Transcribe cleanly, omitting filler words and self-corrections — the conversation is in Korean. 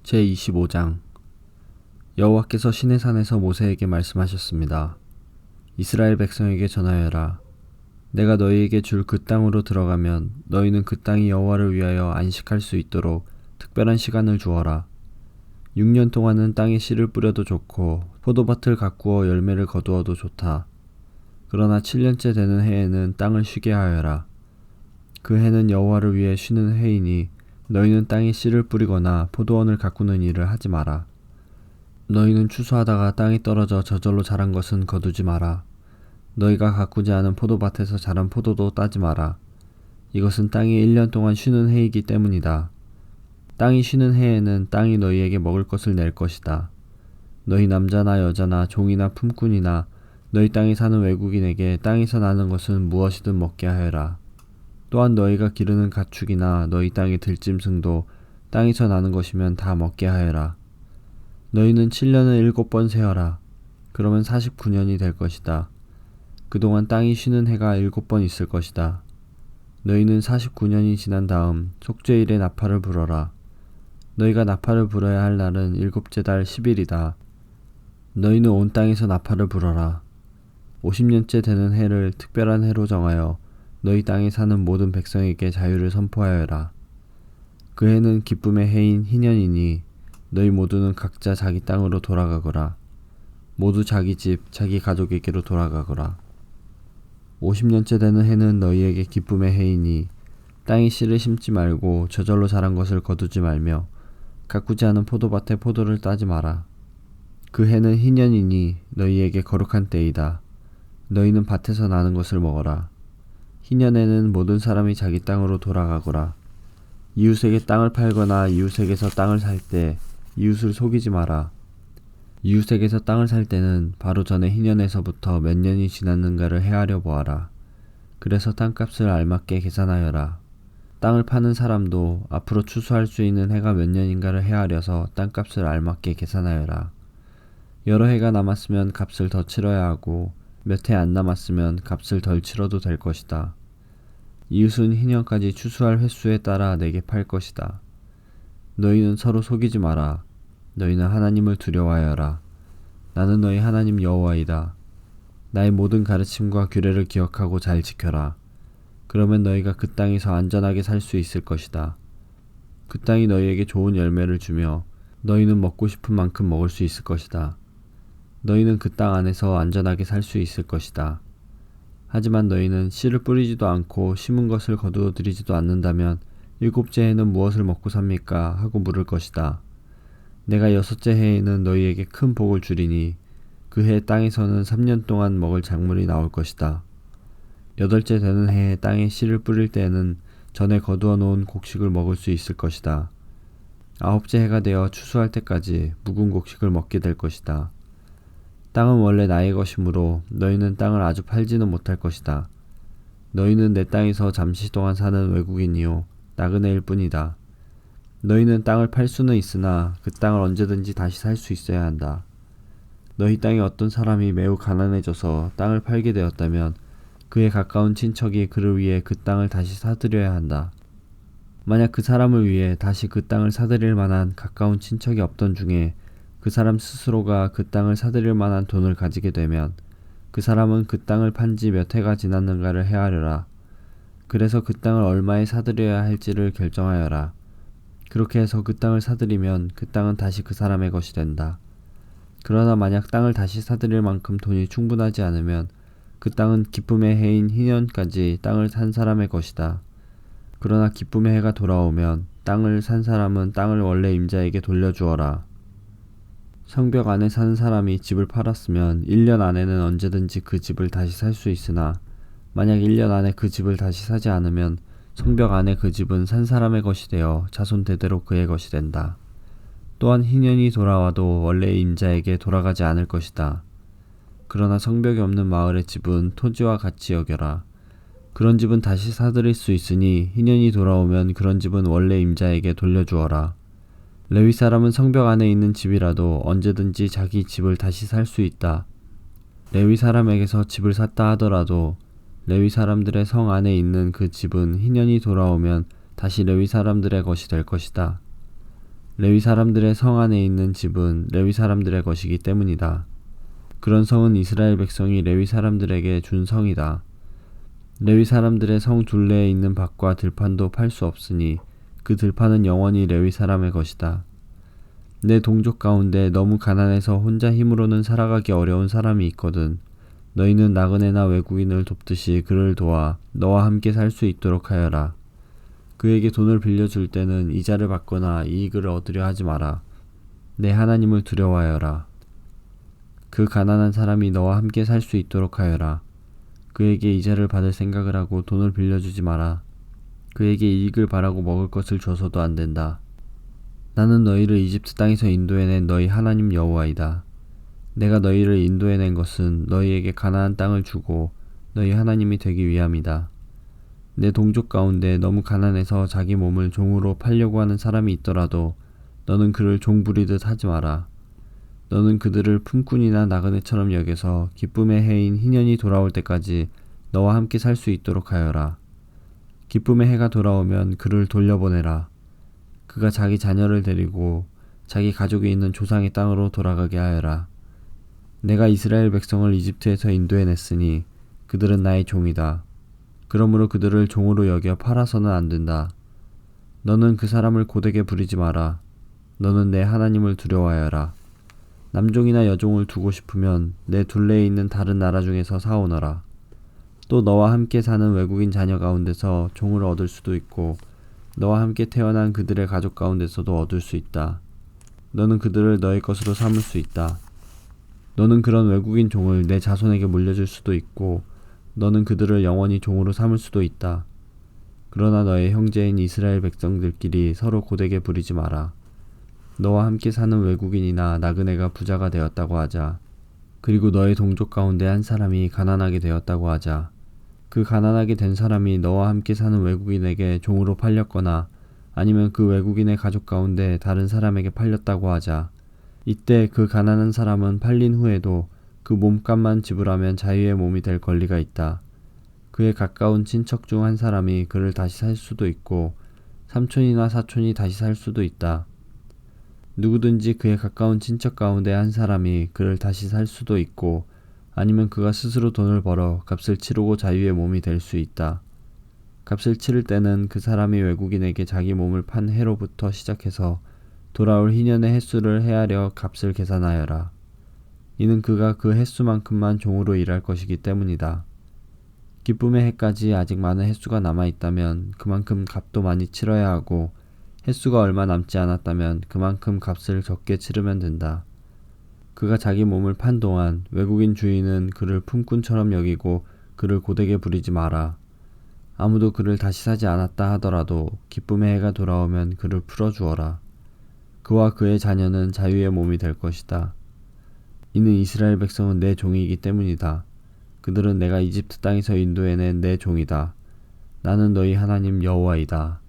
제25장 여호와께서 시내산에서 모세에게 말씀하셨습니다. 이스라엘 백성에게 전하여라. 내가 너희에게 줄 그 땅으로 들어가면 너희는 그 땅이 여호와를 위하여 안식할 수 있도록 특별한 시간을 주어라. 6년 동안은 땅에 씨를 뿌려도 좋고 포도밭을 가꾸어 열매를 거두어도 좋다. 그러나 7년째 되는 해에는 땅을 쉬게 하여라. 그 해는 여호와를 위해 쉬는 해이니 너희는 땅에 씨를 뿌리거나 포도원을 가꾸는 일을 하지 마라. 너희는 추수하다가 땅에 떨어져 저절로 자란 것은 거두지 마라. 너희가 가꾸지 않은 포도밭에서 자란 포도도 따지 마라. 이것은 땅이 1년 동안 쉬는 해이기 때문이다. 땅이 쉬는 해에는 땅이 너희에게 먹을 것을 낼 것이다. 너희 남자나 여자나 종이나 품꾼이나 너희 땅에 사는 외국인에게 땅에서 나는 것은 무엇이든 먹게 하여라. 또한 너희가 기르는 가축이나 너희 땅의 들짐승도 땅에서 나는 것이면 다 먹게 하여라. 너희는 7년을 7번 세어라. 그러면 49년이 될 것이다. 그동안 땅이 쉬는 해가 7번 있을 것이다. 너희는 49년이 지난 다음 속죄일에 나팔을 불어라. 너희가 나팔을 불어야 할 날은 7째 달 10일이다. 너희는 온 땅에서 나팔을 불어라. 50년째 되는 해를 특별한 해로 정하여 너희 땅에 사는 모든 백성에게 자유를 선포하여라. 그 해는 기쁨의 해인 희년이니 너희 모두는 각자 자기 땅으로 돌아가거라. 모두 자기 집, 자기 가족에게로 돌아가거라. 50년째 되는 해는 너희에게 기쁨의 해이니 땅에 씨를 심지 말고 저절로 자란 것을 거두지 말며 가꾸지 않은 포도밭에 포도를 따지 마라. 그 해는 희년이니 너희에게 거룩한 때이다. 너희는 밭에서 나는 것을 먹어라. 희년에는 모든 사람이 자기 땅으로 돌아가거라. 이웃에게 땅을 팔거나 이웃에게서 땅을 살 때 이웃을 속이지 마라. 이웃에게서 땅을 살 때는 바로 전에 희년에서부터 몇 년이 지났는가를 헤아려 보아라. 그래서 땅값을 알맞게 계산하여라. 땅을 파는 사람도 앞으로 추수할 수 있는 해가 몇 년인가를 헤아려서 땅값을 알맞게 계산하여라. 여러 해가 남았으면 값을 더 치러야 하고 몇 해 안 남았으면 값을 덜 치러도 될 것이다. 이웃은 희년까지 추수할 횟수에 따라 내게 팔 것이다. 너희는 서로 속이지 마라. 너희는 하나님을 두려워하여라. 나는 너희 하나님 여호와이다. 나의 모든 가르침과 규례를 기억하고 잘 지켜라. 그러면 너희가 그 땅에서 안전하게 살 수 있을 것이다. 그 땅이 너희에게 좋은 열매를 주며 너희는 먹고 싶은 만큼 먹을 수 있을 것이다. 너희는 그 땅 안에서 안전하게 살 수 있을 것이다. 하지만 너희는 씨를 뿌리지도 않고 심은 것을 거두어들이지도 않는다면 7째 해는 무엇을 먹고 삽니까? 하고 물을 것이다. 내가 6째 해에는 너희에게 큰 복을 주리니 그 해 땅에서는 3년 동안 먹을 작물이 나올 것이다. 8째 되는 해에 땅에 씨를 뿌릴 때에는 전에 거두어 놓은 곡식을 먹을 수 있을 것이다. 9째 해가 되어 추수할 때까지 묵은 곡식을 먹게 될 것이다. 땅은 원래 나의 것이므로 너희는 땅을 아주 팔지는 못할 것이다. 너희는 내 땅에서 잠시 동안 사는 외국인이요 나그네일 뿐이다. 너희는 땅을 팔 수는 있으나 그 땅을 언제든지 다시 살 수 있어야 한다. 너희 땅에 어떤 사람이 매우 가난해져서 땅을 팔게 되었다면 그에 가까운 친척이 그를 위해 그 땅을 다시 사들여야 한다. 만약 그 사람을 위해 다시 그 땅을 사들일 만한 가까운 친척이 없던 중에 그 사람 스스로가 그 땅을 사들일 만한 돈을 가지게 되면 그 사람은 그 땅을 판 지 몇 해가 지났는가를 헤아려라. 그래서 그 땅을 얼마에 사들여야 할지를 결정하여라. 그렇게 해서 그 땅을 사들이면 그 땅은 다시 그 사람의 것이 된다. 그러나 만약 땅을 다시 사들일 만큼 돈이 충분하지 않으면 그 땅은 기쁨의 해인 희년까지 땅을 산 사람의 것이다. 그러나 기쁨의 해가 돌아오면 땅을 산 사람은 땅을 원래 임자에게 돌려주어라. 성벽 안에 사는 사람이 집을 팔았으면 1년 안에는 언제든지 그 집을 다시 살 수 있으나 만약 1년 안에 그 집을 다시 사지 않으면 성벽 안에 그 집은 산 사람의 것이 되어 자손 대대로 그의 것이 된다. 또한 희년이 돌아와도 원래의 임자에게 돌아가지 않을 것이다. 그러나 성벽이 없는 마을의 집은 토지와 같이 여겨라. 그런 집은 다시 사들일 수 있으니 희년이 돌아오면 그런 집은 원래 임자에게 돌려주어라. 레위 사람은 성벽 안에 있는 집이라도 언제든지 자기 집을 다시 살 수 있다. 레위 사람에게서 집을 샀다 하더라도 레위 사람들의 성 안에 있는 그 집은 희년이 돌아오면 다시 레위 사람들의 것이 될 것이다. 레위 사람들의 성 안에 있는 집은 레위 사람들의 것이기 때문이다. 그런 성은 이스라엘 백성이 레위 사람들에게 준 성이다. 레위 사람들의 성 둘레에 있는 밭과 들판도 팔 수 없으니 그 들판은 영원히 레위 사람의 것이다. 내 동족 가운데 너무 가난해서 혼자 힘으로는 살아가기 어려운 사람이 있거든. 너희는 나그네나 외국인을 돕듯이 그를 도와 너와 함께 살 수 있도록 하여라. 그에게 돈을 빌려줄 때는 이자를 받거나 이익을 얻으려 하지 마라. 내 하나님을 두려워하여라. 그 가난한 사람이 너와 함께 살 수 있도록 하여라. 그에게 이자를 받을 생각을 하고 돈을 빌려주지 마라. 그에게 이익을 바라고 먹을 것을 줘서도 안 된다. 나는 너희를 이집트 땅에서 인도해낸 너희 하나님 여호와이다. 내가 너희를 인도해낸 것은 너희에게 가나안 땅을 주고 너희 하나님이 되기 위함이다. 내 동족 가운데 너무 가난해서 자기 몸을 종으로 팔려고 하는 사람이 있더라도 너는 그를 종 부리듯 하지 마라. 너는 그들을 품꾼이나 나그네처럼 여겨서 기쁨의 해인 희년이 돌아올 때까지 너와 함께 살 수 있도록 하여라. 기쁨의 해가 돌아오면 그를 돌려보내라. 그가 자기 자녀를 데리고 자기 가족이 있는 조상의 땅으로 돌아가게 하여라. 내가 이스라엘 백성을 이집트에서 인도해냈으니 그들은 나의 종이다. 그러므로 그들을 종으로 여겨 팔아서는 안 된다. 너는 그 사람을 고되게 부리지 마라. 너는 내 하나님을 두려워하여라. 남종이나 여종을 두고 싶으면 내 둘레에 있는 다른 나라 중에서 사오너라. 또 너와 함께 사는 외국인 자녀 가운데서 종을 얻을 수도 있고 너와 함께 태어난 그들의 가족 가운데서도 얻을 수 있다. 너는 그들을 너의 것으로 삼을 수 있다. 너는 그런 외국인 종을 내 자손에게 물려줄 수도 있고 너는 그들을 영원히 종으로 삼을 수도 있다. 그러나 너의 형제인 이스라엘 백성들끼리 서로 고되게 부리지 마라. 너와 함께 사는 외국인이나 나그네가 부자가 되었다고 하자. 그리고 너의 동족 가운데 한 사람이 가난하게 되었다고 하자. 그 가난하게 된 사람이 너와 함께 사는 외국인에게 종으로 팔렸거나 아니면 그 외국인의 가족 가운데 다른 사람에게 팔렸다고 하자. 이때 그 가난한 사람은 팔린 후에도 그 몸값만 지불하면 자유의 몸이 될 권리가 있다. 그의 가까운 친척 중 한 사람이 그를 다시 살 수도 있고 삼촌이나 사촌이 다시 살 수도 있다. 누구든지 그의 가까운 친척 가운데 한 사람이 그를 다시 살 수도 있고 아니면 그가 스스로 돈을 벌어 값을 치르고 자유의 몸이 될 수 있다. 값을 치를 때는 그 사람이 외국인에게 자기 몸을 판 해로부터 시작해서 돌아올 희년의 횟수를 헤아려 값을 계산하여라. 이는 그가 그 횟수만큼만 종으로 일할 것이기 때문이다. 기쁨의 해까지 아직 많은 횟수가 남아있다면 그만큼 값도 많이 치러야 하고 횟수가 얼마 남지 않았다면 그만큼 값을 적게 치르면 된다. 그가 자기 몸을 판 동안 외국인 주인은 그를 품꾼처럼 여기고 그를 고되게 부리지 마라. 아무도 그를 다시 사지 않았다 하더라도 기쁨의 해가 돌아오면 그를 풀어주어라. 그와 그의 자녀는 자유의 몸이 될 것이다. 이는 이스라엘 백성은 내 종이기 때문이다. 그들은 내가 이집트 땅에서 인도해낸 내 종이다. 나는 너희 하나님 여호와이다.